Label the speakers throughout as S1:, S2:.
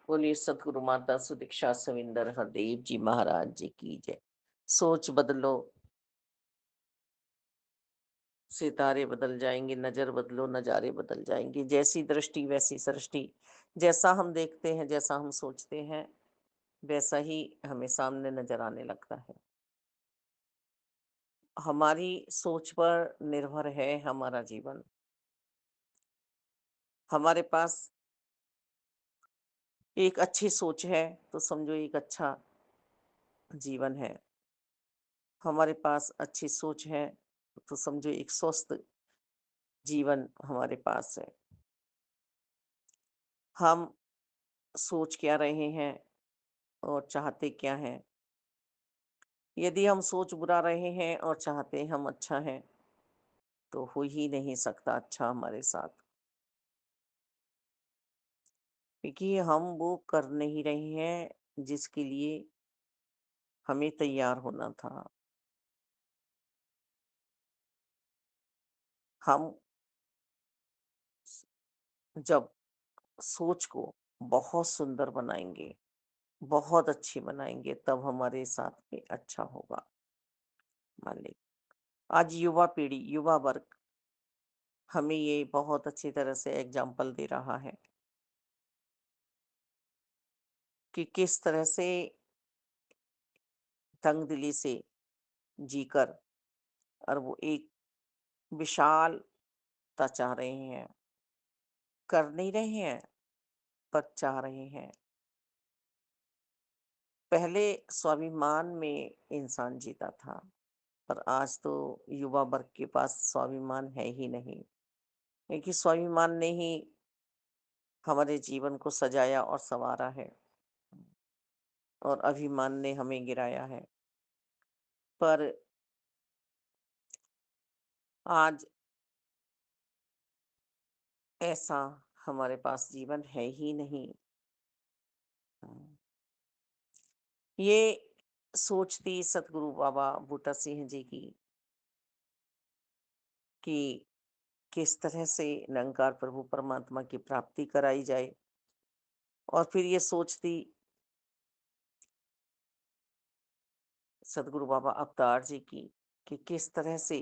S1: बोलिए सतगुरु माता सुदीक्षा सविंदर हरदेव जी महाराज जी की जय। सोच बदलो, सितारे बदल जाएंगे, नजर बदलो, नजारे बदल जाएंगे। जैसी दृष्टि वैसी सृष्टि। जैसा हम देखते हैं, जैसा हम सोचते हैं, वैसा ही हमें सामने नजर आने लगता है। हमारी सोच पर निर्भर है हमारा जीवन। हमारे पास एक अच्छी सोच है तो समझो एक अच्छा जीवन है। हमारे पास अच्छी सोच है तो समझो एक स्वस्थ जीवन हमारे पास है। हम सोच क्या रहे हैं और चाहते क्या हैं। यदि हम सोच बुरा रहे हैं और चाहते हम अच्छा हैं, तो हो ही नहीं सकता अच्छा हमारे साथ। क्योंकि हम वो कर नहीं रहे हैं जिसके लिए हमें तैयार होना था। हम जब सोच को बहुत सुंदर बनाएंगे, बहुत अच्छी बनाएंगे, तब हमारे साथ में अच्छा होगा। मान ली आज युवा पीढ़ी, युवा वर्ग हमें ये बहुत अच्छी तरह से एग्जाम्पल दे रहा है कि किस तरह से तंगदिली से जीकर और वो एक विशालता चाह रहे हैं। कर नहीं रहे हैं, पर चाह रहे हैं। पहले स्वाभिमान में इंसान जीता था, पर आज तो युवा वर्ग के पास स्वाभिमान है ही नहीं। क्योंकि स्वाभिमान ने ही हमारे जीवन को सजाया और संवारा है, और अभिमान ने हमें गिराया है। पर आज ऐसा हमारे पास जीवन है ही नहीं। ये सोच थी सतगुरु बाबा बूटा सिंह जी की कि किस तरह से निरंकार प्रभु परमात्मा की प्राप्ति कराई जाए। और फिर ये सोच थी सतगुरु बाबा अवतार जी की कि किस तरह से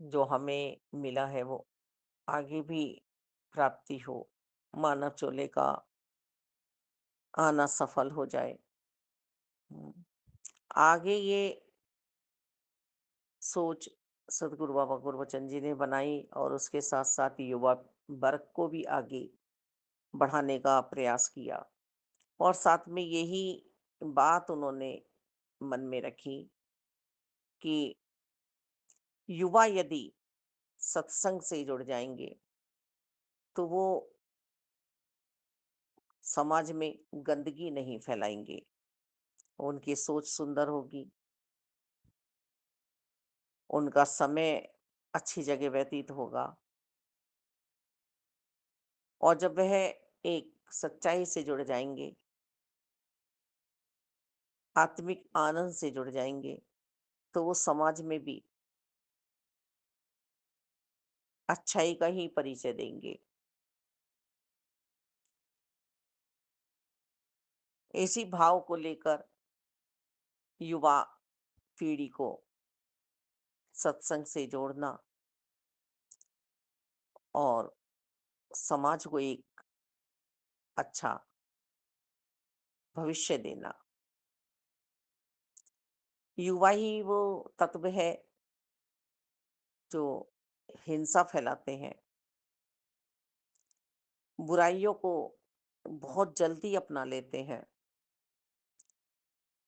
S1: जो हमें मिला है वो आगे भी प्राप्ति हो, मानव चोले का आना सफल हो जाए। हम्म, आगे ये सोच सदगुरु बाबा गुरबचन जी ने बनाई, और उसके साथ साथ युवा वर्ग को भी आगे बढ़ाने का प्रयास किया। और साथ में यही बात उन्होंने मन में रखी कि युवा यदि सत्संग से जुड़ जाएंगे, तो वो समाज में गंदगी नहीं फैलाएंगे। उनकी सोच सुंदर होगी, उनका समय अच्छी जगह व्यतीत होगा। और जब वह एक सच्चाई से जुड़ जाएंगे, आत्मिक आनंद से जुड़ जाएंगे, तो वो समाज में भी अच्छाई का ही परिचय देंगे। इसी भाव को लेकर युवा पीढ़ी को सत्संग से जोड़ना और समाज को एक अच्छा भविष्य देना। युवा ही वो तत्व है जो हिंसा फैलाते हैं, बुराइयों को बहुत जल्दी अपना लेते हैं।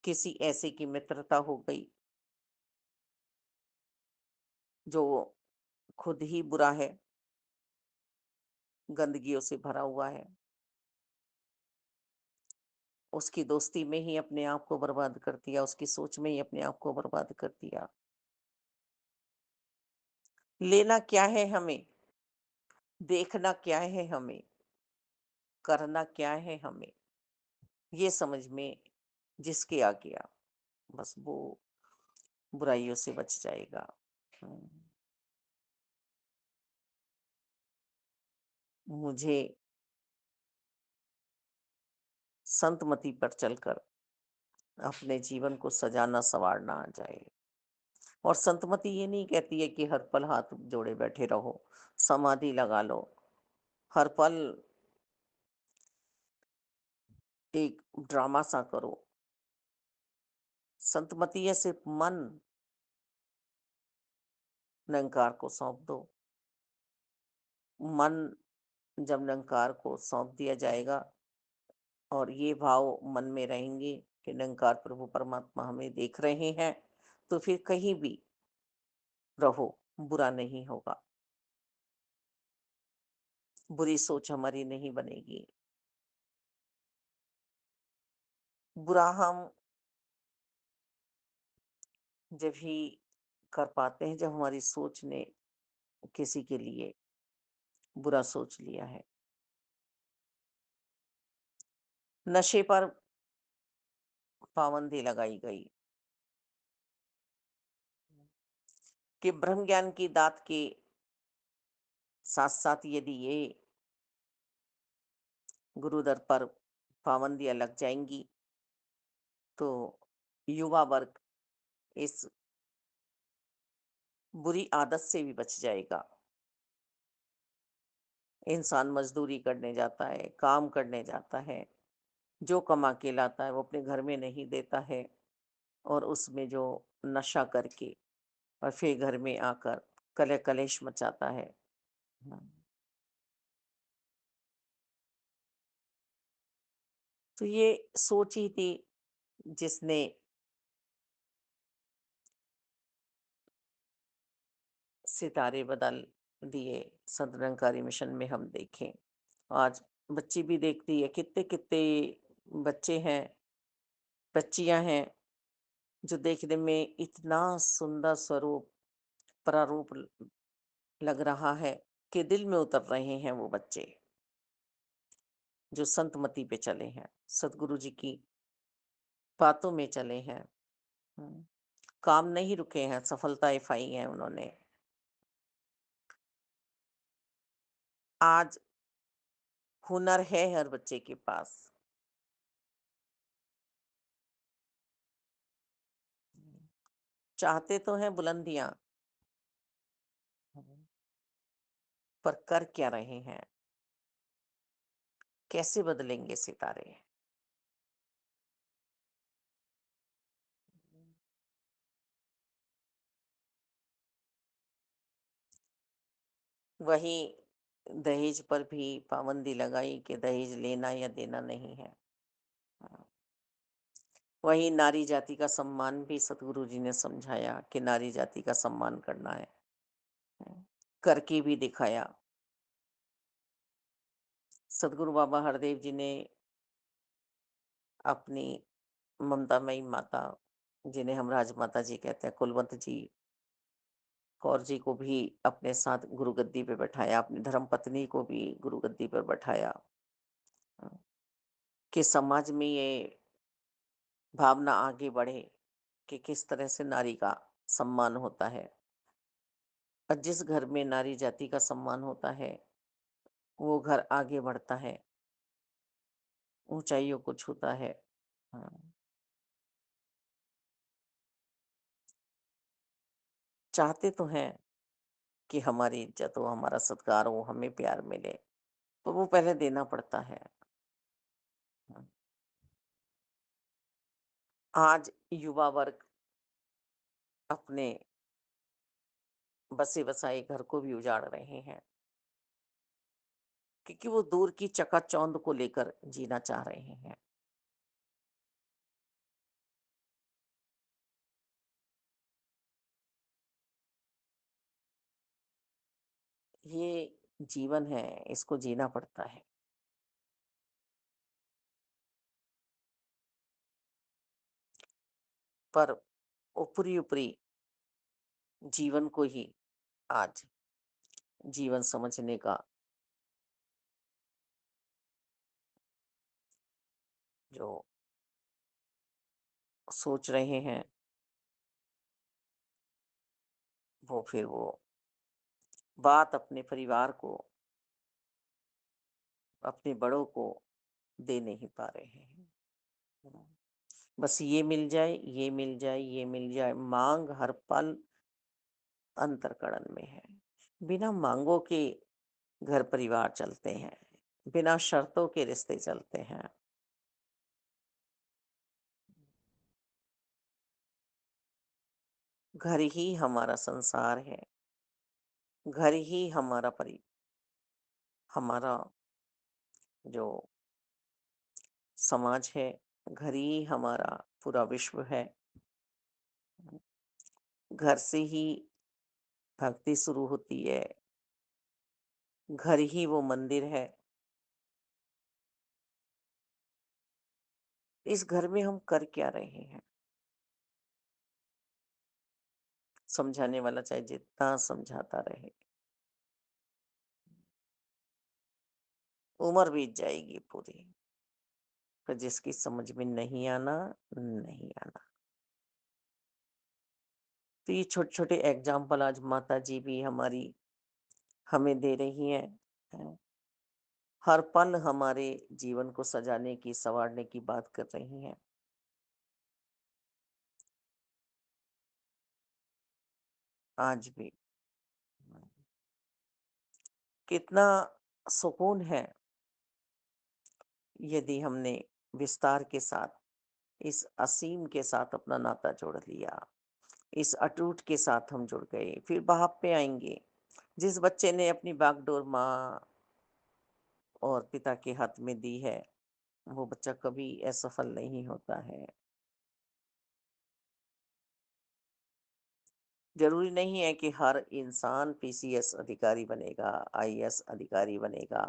S1: किसी ऐसे की मित्रता हो गई जो खुद ही बुरा है, गंदगियों से भरा हुआ है, उसकी दोस्ती में ही अपने आप को बर्बाद कर दिया, उसकी सोच में ही अपने आप को बर्बाद कर दिया। लेना क्या है हमें, देखना क्या है हमें, करना क्या है हमें, ये समझ में जिसके आ गया, बस वो बुराइयों से बच जाएगा। हम्म। मुझे संतमति पर चलकर अपने जीवन को सजाना संवारना आ जाए। और संतमति ये नहीं कहती है कि हर पल हाथ जोड़े बैठे रहो, समाधि लगा लो, हर पल एक ड्रामा सा करो। संतमति है सिर्फ मन निरंकार को सौंप दो। मन जब निरंकार को सौंप दिया जाएगा और ये भाव मन में रहेंगे कि निरंकार प्रभु परमात्मा हमें देख रहे हैं, तो फिर कहीं भी रहो, बुरा नहीं होगा, बुरी सोच हमारी नहीं बनेगी। बुरा हम जब ही कर पाते हैं जब हमारी सोच ने किसी के लिए बुरा सोच लिया है। नशे पर पाबंदी लगाई गई कि ब्रह्म ज्ञान की दात के साथ साथ यदि ये गुरुदर पर पाबंदियां लग जाएंगी तो युवा वर्ग इस बुरी आदत से भी बच जाएगा। इंसान मजदूरी करने जाता है, काम करने जाता है, जो कमा के लाता है वो अपने घर में नहीं देता है और उसमें जो नशा करके और फिर घर में आकर कलह कलेश मचाता है। हाँ, तो ये सोच ही थी जिसने सितारे बदल दिए। संत निरंकारी मिशन में हम देखें, आज बच्ची भी देखती है, कितने कितने बच्चे हैं, बच्चियां हैं जो देखने में इतना सुंदर स्वरूप प्रारूप लग रहा है कि दिल में उतर रहे हैं वो बच्चे जो संतमति पे चले हैं, सतगुरु जी की बातों में चले हैं। हम्म, काम नहीं रुके हैं, सफलताएं पाई हैं उन्होंने। आज हुनर है हर बच्चे के पास। चाहते तो हैं बुलंदियां, पर कर क्या रहे हैं, कैसे बदलेंगे सितारे। वही दहेज पर भी पाबंदी लगाई कि दहेज लेना या देना नहीं है। हाँ, वही नारी जाति का सम्मान भी सतगुरु जी ने समझाया कि नारी जाति का सम्मान करना है। करके भी दिखाया। सतगुरु बाबा हरदेव जी ने अपनी ममतामयी माता, जिन्हें हम राजमाता जी कहते हैं, कुलवंत जी कौर जी को भी अपने साथ गुरु गद्दी पे बैठाया, अपनी धर्म पत्नी को भी गुरु गद्दी पर बैठाया। अ, कि समाज में ये भावना आगे बढ़े कि किस तरह से नारी का सम्मान होता है। और जिस घर में नारी जाति का सम्मान होता है वो घर आगे बढ़ता है, ऊंचाइयों को छूता है। हाँ, चाहते तो हैं कि हमारी इज्जत हो, हमारा सत्कार हो, हमें प्यार मिले, तो वो पहले देना पड़ता है। हाँ, आज युवा वर्ग अपने बसे बसाए घर को भी उजाड़ रहे हैं क्योंकि वो दूर की चकाचौंध को लेकर जीना चाह रहे हैं। ये जीवन है, इसको जीना पड़ता है। पर ऊपरी ऊपरी जीवन को ही आज जीवन समझने का जो सोच रहे हैं, वो फिर वो बात अपने परिवार को अपने बड़ों को दे नहीं पा रहे हैं। हम्म, बस ये मिल जाए, ये मिल जाए, ये मिल जाए, मांग हर पल अंतर्कड़न में है। बिना मांगों के घर परिवार चलते हैं, बिना शर्तों के रिश्ते चलते हैं। घर ही हमारा संसार है, घर ही हमारा जो समाज है, घर ही हमारा पूरा विश्व है। घर से ही भक्ति शुरू होती है, घर ही वो मंदिर है। इस घर में हम कर क्या रहे हैं? समझाने वाला चाहे जितना समझाता रहे, उम्र बीत जाएगी पूरी, पर जिसकी समझ में नहीं आना, नहीं आना। तो ये छोटे-छोटे एग्ज़ाम्पल आज माताजी भी हमारी हमें दे रही हैं। हर पल हमारे जीवन को सजाने की, सँवारने की बात कर रही हैं। आज भी कितना सुकून है यदि हमने विस्तार के साथ, इस असीम के साथ अपना नाता जोड़ लिया, इस अटूट के साथ हम जुड़ गए, फिर बाप पे आएँगे। जिस बच्चे ने अपनी बागडोर माँ और पिता के हाथ में दी है, वो बच्चा कभी असफल नहीं होता है। ज़रूरी नहीं है कि हर इंसान पीसीएस अधिकारी बनेगा, आईएएस अधिकारी बनेगा।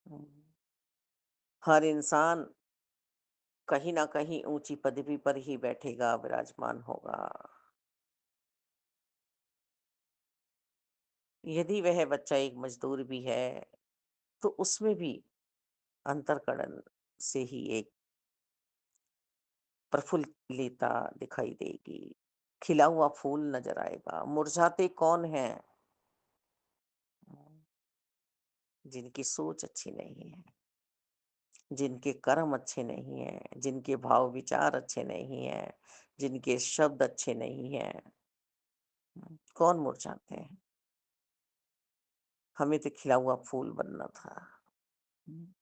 S1: हुँ। हर इंसान कहीं न कहीं ऊँची पदवी पर ही बैठेगा, विराजमान होगा। यदि वह बच्चा एक मज़दूर भी है, तो उसमें भी अंतर्करण से ही एक प्रफुल्लता दिखाई देगी, खिला हुआ फूल नज़र आएगा। मुरझाते कौन हैं? जिनकी सोच अच्छी नहीं है, जिनके कर्म अच्छे नहीं हैं, जिनके भाव विचार अच्छे नहीं हैं, जिनके शब्द अच्छे नहीं हैं, कौन मुरझाते हैं? हमें तो खिला हुआ फूल बनना था। हुँ।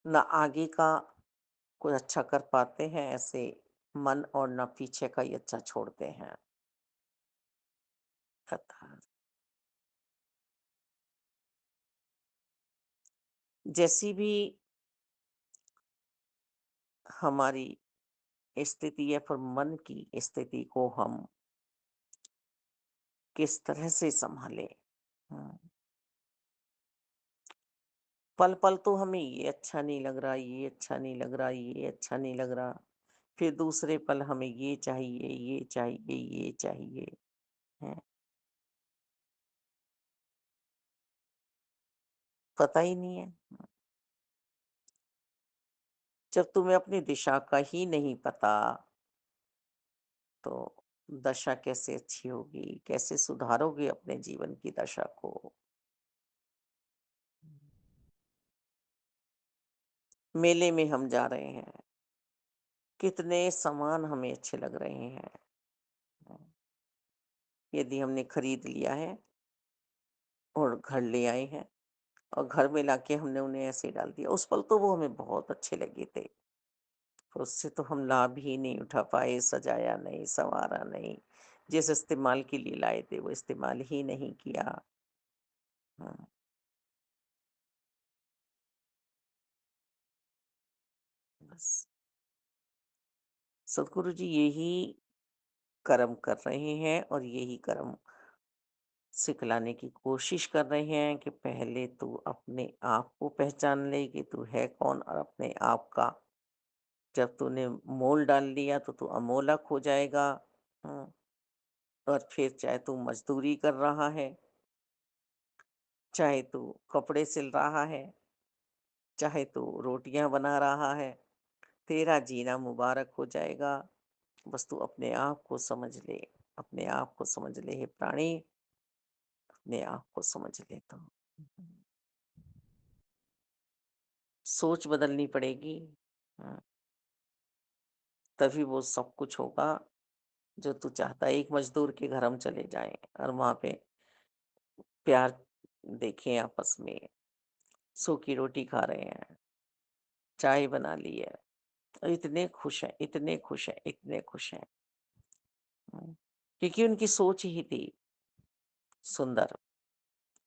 S1: ना आगे का कोई अच्छा कर पाते हैं ऐसे मन, और ना पीछे का ही अच्छा छोड़ते हैं। तथा जैसी भी हमारी स्थिति है, पर मन की स्थिति को हम किस तरह से सँभालें? हुँ। पल-पल तो हमें ये अच्छा नहीं लग रहा, ये अच्छा नहीं लग रहा, ये अच्छा नहीं लग रहा। फिर दूसरे पल हमें ये चाहिए, ये चाहिए, ये चाहिए, हैं? पता ही नहीं है। जब तुम्हें अपनी दिशा का ही नहीं पता, तो दशा कैसे अच्छी होगी? कैसे सुधारोगे अपने जीवन की दशा को? मेले में हम जा रहे हैं, कितने सामान हमें अच्छे लग रहे हैं। यदि हमने खरीद लिया है और घर ले आए हैं, और घर में लाके हमने उन्हें ऐसे ही डाल दिया। उस पल तो वो हमें बहुत अच्छे लगे थे, पर उससे तो हम लाभ ही नहीं उठा पाए, सजाया नहीं, सँवारा नहीं। जिस इस्तेमाल के लिए लाए थे, वो इस्तेमाल ही नहीं किया। हाँ, बस सदगुरु जी यही कर्म कर रहे हैं, और यही कर्म सिखलाने की कोशिश कर रहे हैं कि पहले तू अपने आप को पहचान ले कि तू है कौन, और अपने आप का जब तूने मोल डाल लिया तो तू अमोलक हो जाएगा। हाँ, और फिर चाहे तू मजदूरी कर रहा है, चाहे तू कपड़े सिल रहा है, चाहे तू रोटियां बना रहा है, तेरा जीना मुबारक हो जाएगा। बस तू अपने आप को समझ ले, अपने आप को समझ ले हे प्राणी। अपने आप को समझ लेता हूँ। सोच बदलनी पड़ेगी। हाँ, तभी वो सब कुछ होगा जो तू चाहता है। एक मजदूर के घर हम चले जाएँ और वहाँ पे प्यार देखें आपस में, सूखी रोटी खा रहे हैं, चाय बना ली है, और इतने खुश हैं, इतने खुश हैं, इतने खुश हैं। क्योंकि उनकी सोच ही थी सुंदर।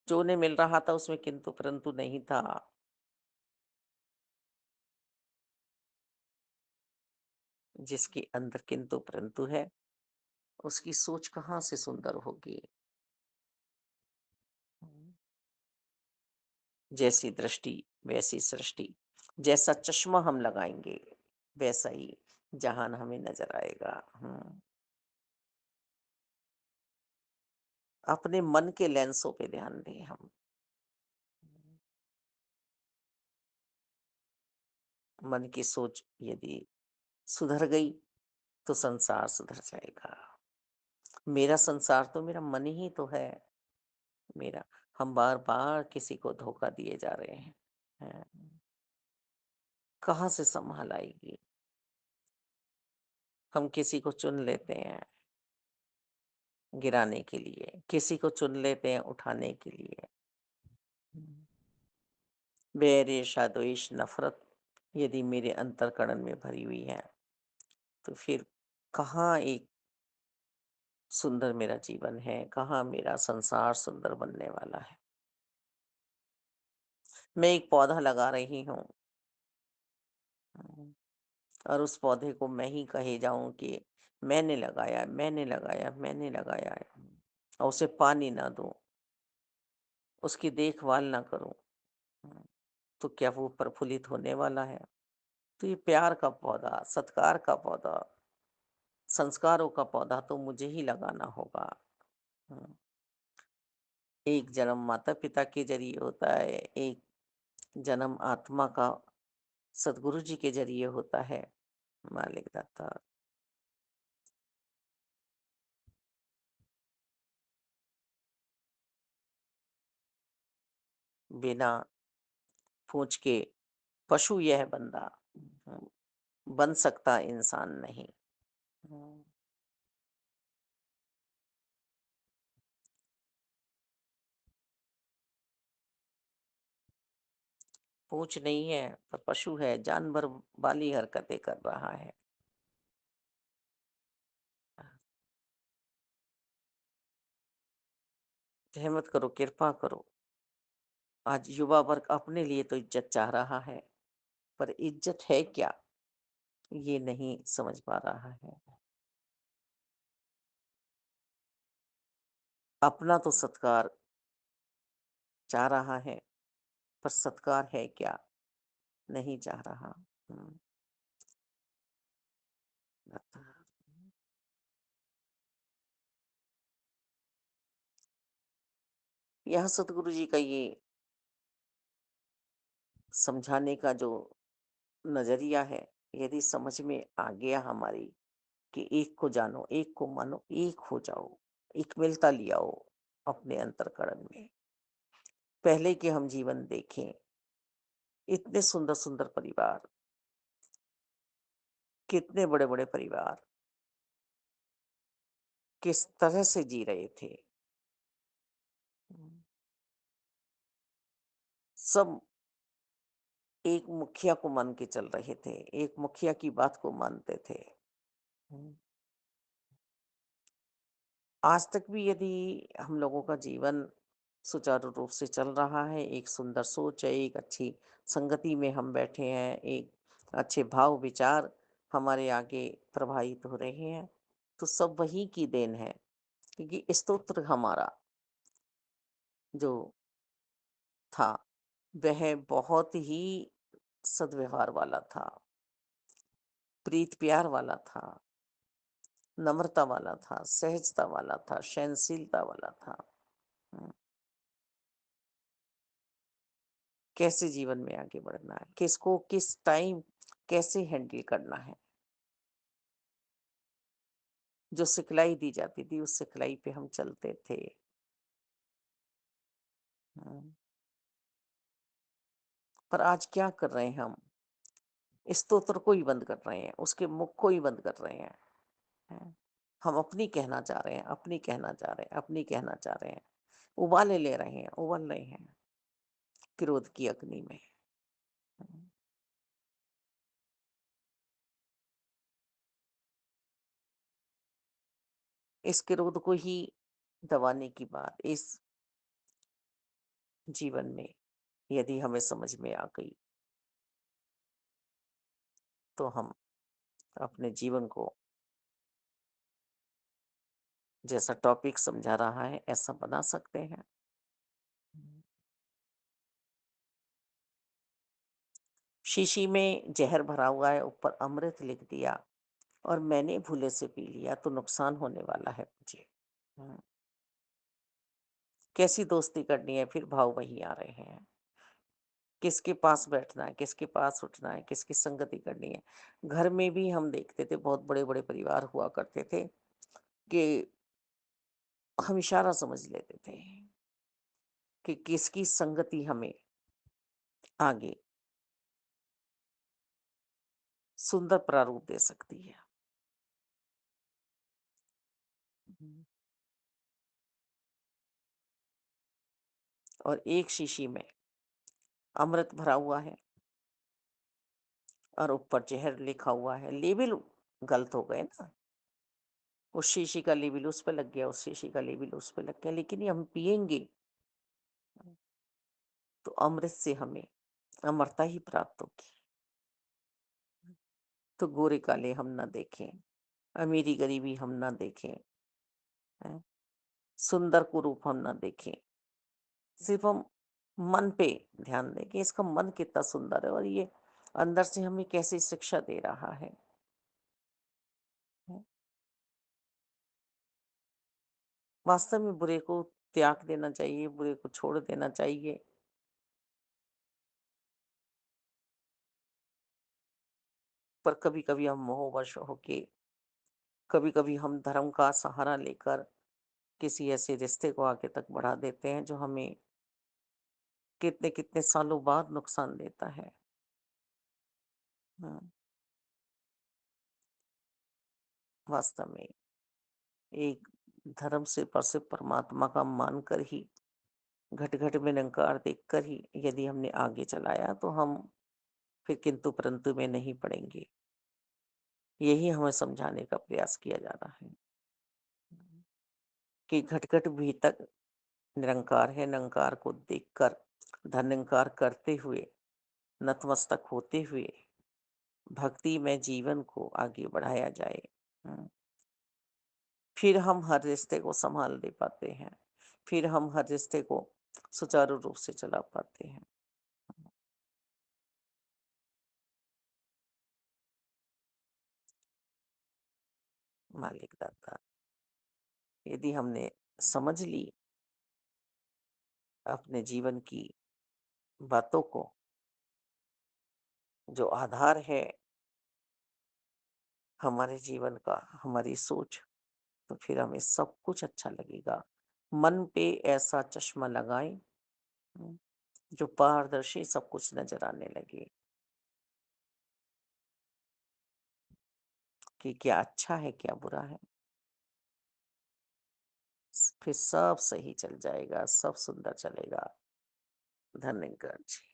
S1: जो उन्हें मिल रहा था उसमें किंतु परंतु नहीं था। जिसके अंदर किंतु परंतु है, उसकी सोच कहाँ से सुंदर होगी। जैसी दृष्टि वैसी सृष्टि। जैसा चश्मा हम लगाएंगे वैसा ही जहान हमें नजर आएगा। अपने मन के लेंसों पे ध्यान दें हम। मन की सोच यदि सुधर गई तो संसार सुधर जाएगा। मेरा संसार तो मेरा मन ही तो है। मेरा हम बार बार किसी को धोखा दिए जा रहे हैं। कहाँ से संभाल आएगी। हम किसी को चुन लेते हैं गिराने के लिए, किसी को चुन लेते हैं उठाने के लिए। बैर ईर्ष्या द्वेष नफरत यदि मेरे अंतःकरण में भरी हुई है तो फिर कहाँ एक सुंदर मेरा जीवन है, कहाँ मेरा संसार सुंदर बनने वाला है। मैं एक पौधा लगा रही हूँ, और उस पौधे को मैं ही कहे जाऊं कि मैंने लगाया, मैंने लगाया, मैंने लगाया है, और उसे पानी ना दूं, उसकी देखभाल ना करूं, तो क्या वो प्रफुल्लित होने वाला है। तो ये प्यार का पौधा, सत्कार का पौधा, संस्कारों का पौधा तो मुझे ही लगाना होगा। हम्म, एक जन्म माता पिता के जरिए होता है, एक जन्म आत्मा का सदगुरु जी के जरिए होता है। मालिक दाता। बिना पूछ के पशु यह बंदा बन सकता इंसान नहीं। हम्म, पूछ नहीं है पर पशु है, जानवर वाली हरकतें कर रहा है। रहमत करो, कृपा करो। आज युवा वर्ग अपने लिए तो इज्जत चाह रहा है, पर इज्जत है क्या ये नहीं समझ पा रहा है। अपना तो सत्कार चाह रहा है, पर सत्कार है क्या नहीं चाह रहा। हम्म, दाता। यह सतगुरु जी का ये समझाने का जो नजरिया है, यदि समझ में आ गया हमारी कि एक को जानो, एक को मानो, एक हो जाओ, एक मिलता लियाओ अपने अंतरकरण में। पहले के हम जीवन देखें, इतने सुंदर सुंदर परिवार, कितने बड़े बड़े परिवार किस तरह से जी रहे थे। सब एक मुखिया को मान के चल रहे थे, एक मुखिया की बात को मानते थे। आज तक भी यदि हम लोगों का जीवन सुचारू रूप से चल रहा है, एक सुंदर सोच है, एक अच्छी संगति में हम बैठे हैं, एक अच्छे भाव विचार हमारे आगे प्रवाहित हो रहे हैं, तो सब वही की देन है। क्योंकि स्तोत्र हमारा जो था वह बहुत ही सद्व्यवहार वाला था, प्रीत प्यार वाला था, नम्रता वाला था, सहजता वाला था, सहनशीलता वाला था। हम्म, कैसे जीवन में आगे बढ़ना है, किसको किस टाइम कैसे हैंडल करना है। जो सिखलाई दी जाती थी उस सिखलाई पे हम चलते थे। हम्म, पर आज क्या कर रहे हैं हम? स्तोत्र को ही बंद कर रहे हैं, उसके मुख को ही बंद कर रहे हैं। हैं? हम अपनी कहना चाह रहे हैं, अपनी कहना चाह रहे हैं, अपनी कहना चाह रहे हैं। उबाले ले रहे हैं, उबल रहे हैं क्रोध की अग्नि में। हम्म, इस क्रोध को ही दबाने की बात इस जीवन में यदि हमें समझ में आ गई, तो हम अपने जीवन को जैसा टॉपिक समझा रहा है ऐसा बना सकते हैं। हम्म। शीशी में जहर भरा हुआ है, ऊपर अमृत लिख दिया और मैंने भूले से पी लिया तो नुकसान होने वाला है मुझे। हम्म, कैसी दोस्ती करनी है, फिर भाव वही आ रहे हैं। किसके पास बैठना है, किसके पास उठना है, किसकी संगति करनी है। घर में भी हम देखते थे, बहुत बड़े बड़े परिवार हुआ करते थे कि हम इशारा समझ लेते थे कि किसकी संगति हमें आगे सुंदर प्रारूप दे सकती है। हम्म, और एक शीशी में अमृत भरा हुआ है और ऊपर जहर लिखा हुआ है। लेबल गलत हो गए ना। उस शीशी का लेबल उस पे लग गया, उस शीशी का लेबल उस पे लग गया, लेकिन ये हम पिएंगे तो अमृत से हमें अमरता ही प्राप्त होगी। तो गोरे काले हम ना देखें, अमीरी गरीबी हम ना देखें, हैं? सुंदर कुरूप हम ना देखें। सिर्फ हम मन पे ध्यान दें कि इसका मन कितना सुंदर है और ये अंदर से हमें कैसी शिक्षा दे रहा है। हैं? वास्तव में बुरे को त्याग देना चाहिए, बुरे को छोड़ देना चाहिए। पर कभी कभी हम मोहवश होके, कभी कभी हम धर्म का सहारा लेकर किसी ऐसे रिश्ते को आगे तक बढ़ा देते हैं जो हमें कितने कितने सालों बाद नुकसान देता है। हाँ, वास्तव में एक धर्म से पर से परमात्मा का मानकर ही, घट घट में निरंकार देखकर ही यदि हमने आगे चलाया तो हम फिर किंतु परंतु में नहीं पड़ेंगे। यही हमें समझाने का प्रयास किया जा रहा है कि घट घट भीतर निरंकार है। निरंकार को देखकर धन्यंकार करते हुए, नतमस्तक होते हुए भक्ति में जीवन को आगे बढ़ाया जाए। हम्म, फिर हम हर रिश्ते को संभाल ले पाते हैं, फिर हम हर रिश्ते को सुचारू रूप से चला पाते हैं। मालिक दाता, यदि हमने समझ ली अपने जीवन की बातों को, जो आधार है हमारे जीवन का, हमारी सोच, तो फिर हमें सब कुछ अच्छा लगेगा। मन पे ऐसा चश्मा लगाएं, हम्म, जो पारदर्शी सब कुछ नजर आने लगे कि क्या अच्छा है, क्या बुरा है। फिर सब सही चल जाएगा, सब सुंदर चलेगा। धन्यवाद जी।